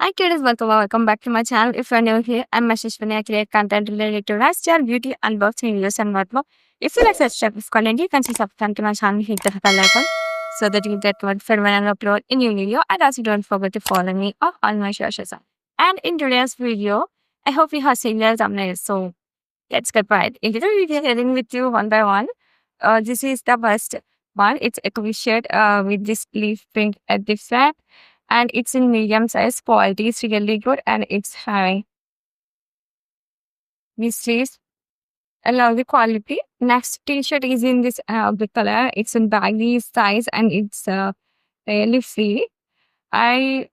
Hi traders, welcome back to my channel. If you're new here, I'm Ashwini. I create content related to lifestyle, beauty, unboxing videos and whatnot. If you like such type of content, you can subscribe to my channel, hit the bell icon so that you get notified when I upload a new video. And also don't forget to follow me on all my socials. And in today's video, I hope you have seen the thumbnail. So let's get right into the video, heading with you one by one. This is the first one. It's a t-shirt with this leaf print at the front, and it's in medium size. Quality is really good, and it's having this sleeves. I love the quality. Next t-shirt is in this black color. It's in baggy size, and it's really free. I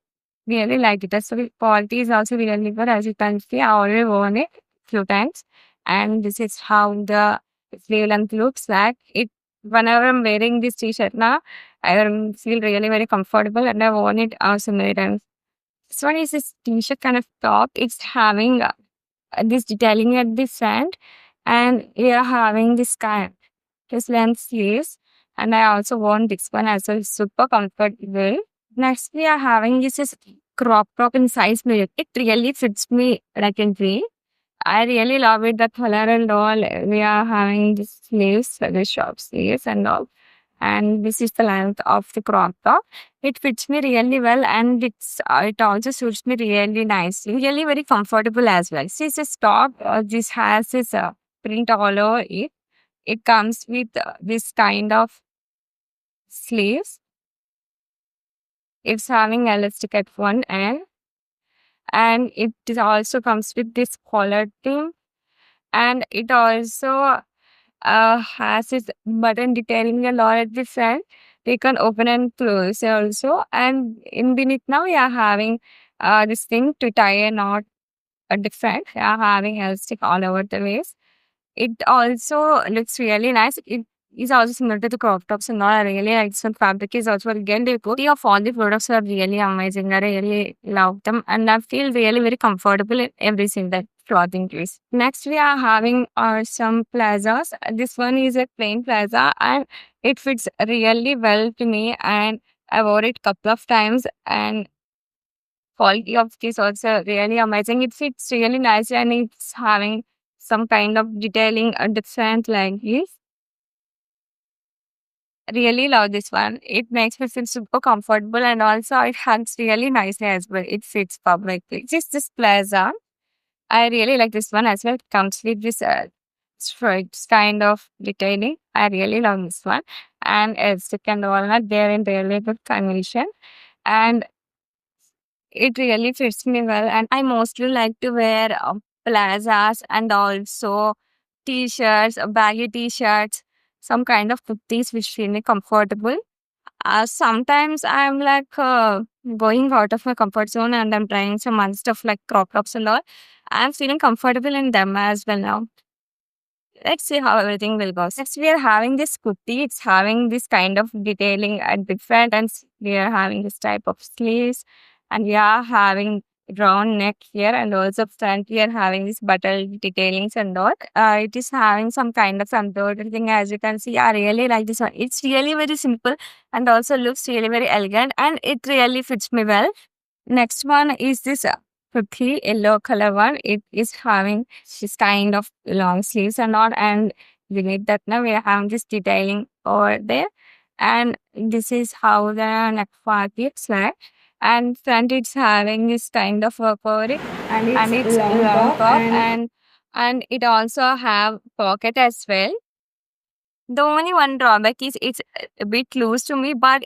really like it. So the quality is also really good. As you can see, I already worn it few times, and this is how the sleeve length looks like. It whenever I'm wearing this t-shirt now, I feel really very comfortable, and I worn it also many times. This one is this t-shirt kind of top. It's having this detailing at the front, and we are having this kind this length sleeves. And I also worn this one as well. Super comfortable. Next, we are having this is crop top in size medium. It really fits me like a dream. I really love it. The color and all. We are having these sleeves, the short sleeves and all. And this is the length of the crop top. It fits me really well, and it also suits me really nicely. Really very comfortable as well. See, this top. This has this print all over it. It comes with this kind of sleeves. It's having elastic at one end, and it also comes with this collar thing, and it also has its button detailing a lot at the front. They can open and close also, and in beneath now we are having this thing to tie a knot at the front. We are having elastic all over the waist. It also looks really nice. It is also similar to the crop tops and all. I really like some fabric is also again the quality of all the products are really amazing. I really love them, and I feel really very comfortable in every single clothing piece. Next, we are having some plazas. This one is a plain plaza, and it fits really well to me. And I wore it couple of times, and quality of this also really amazing. It fits really nice, and it's having some kind of detailing at the front like this. Really love this one. It makes me feel super comfortable, and also it hangs really nicely as well. It fits perfectly. Just this plaza. I really like this one as well. It comes with this stripes kind of detailing. I really love this one. And it's and walnut, they're in really good condition. And it really fits me well, and I mostly like to wear plazas and also t-shirts, baggy t-shirts, some kind of kurtis which feel me comfortable. Sometimes I'm like going out of my comfort zone, and I'm trying some other stuff like crop tops and all. I'm feeling comfortable in them as well now. Let's see how everything will go. Next, we are having this kurti. It's having this kind of detailing at the front, and we are having this type of sleeves, and we are having round neck here, and also front we are having this button detailings and all. It is having some kind of embroidery thing, as you can see. I really like this one. It's really very simple and also looks really very elegant, and it really fits me well. Next one is this pretty yellow color one. It is having this kind of long sleeves and all, and beneath that now we are having this detailing over there. And this is how the neck part looks like. And front it's having this kind of work over it, and and it's it's long long top top, and and it also have pocket as well. The only one drawback is it's a bit loose to me, but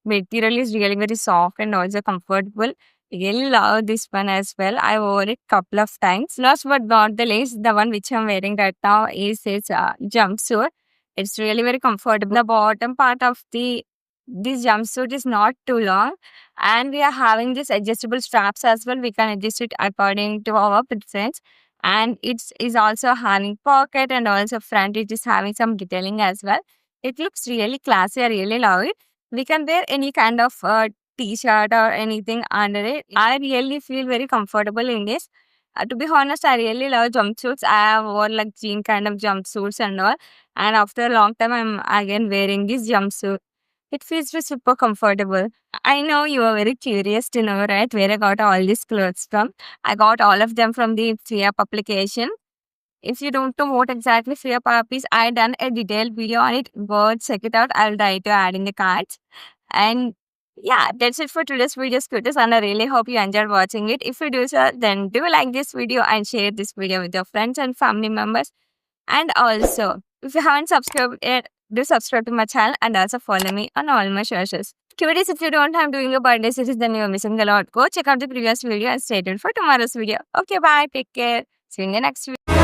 material is really very soft and also comfortable. Really love this one as well. I wore it couple of times. Last but not the least, the one which I'm wearing right now is this jumpsuit. It's really very comfortable. The bottom part of this jumpsuit is not too long, and we are having this adjustable straps as well. We can adjust it according to our preference, and it's is also having pocket, and also front it is having some detailing as well. It looks really classy. I really love it. We can wear any kind of t-shirt or anything under it. I really feel very comfortable in this. To be honest, I really love jumpsuits. I have worn like jean kind of jumpsuits and all, and after a long time I'm again wearing this jumpsuit. It feels just super comfortable. I know you are very curious to know, right, where I got all these clothes from. I got all of them from the Fia publication. If you don't know what exactly Fia Pop is, I done a detailed video on it. Go check it out. I'll try to add in the cards. And yeah, that's it for today's video, Scooters. And I really hope you enjoyed watching it. If you do so, then do like this video and share this video with your friends and family members. And also, if you haven't subscribed yet, do subscribe to my channel and also follow me on all my socials. Curious, if you don't have doing a birthday series, then you're missing a lot. Go check out the previous video and stay tuned for tomorrow's video. Okay, bye. Take care. See you in the next video.